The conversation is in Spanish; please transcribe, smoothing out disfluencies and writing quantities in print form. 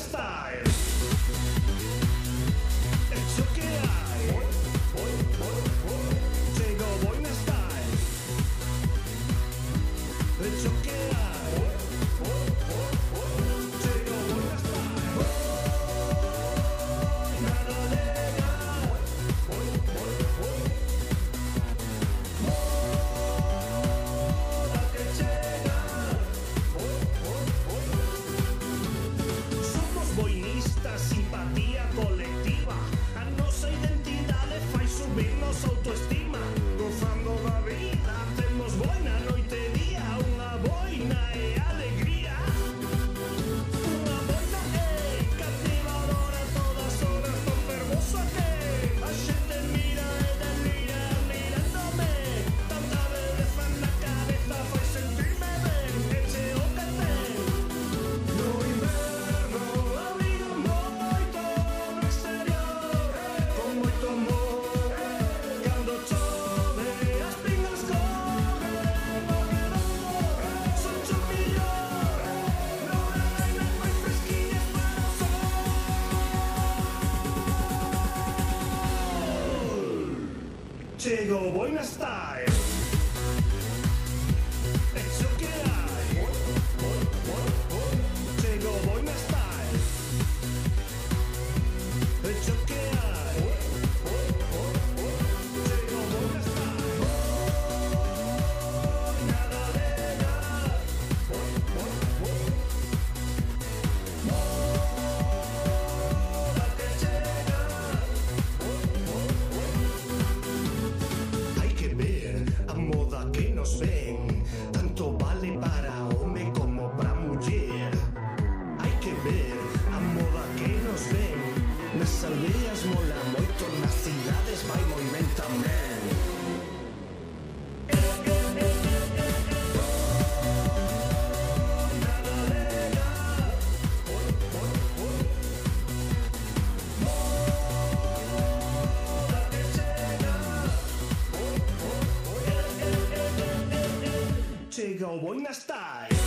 style. Eso que hay. Llegó Boina Style. Eso que hay. Llegó Boina Style. Nada legal. Moda que llega. Somos boinistas, simpatía colectiva. A nosa identidade fai subirnos autoestima. Gozando da vida, temos boina noite e día. Unha boina e alegría. Unha boina é cativadora a todas horas, tan fermosa que a xente mira e delira mirándome. Tanta beleza na cabeza fai sentirme ben. Eche o que ten. No inverno abriga moito no exterior, con moito amor. Cando chove as pingas corren no redor. Son cho millor, non hai nas máis fresquiñas para o sol. Chegou Boina Style. Eso que hai. Chegou Boina Style. Eso que hai. Chegou Boina Style. Nada legal. Moda que chega. Hai que ver a moda que nos ven. Tanto vale para home como para muller. Hai que ver a moda que nos ven. Nas aldeas mola moito, nas cidades vai moi ben tamén. Nada legal. Moda que chega. Chega o Boina Style.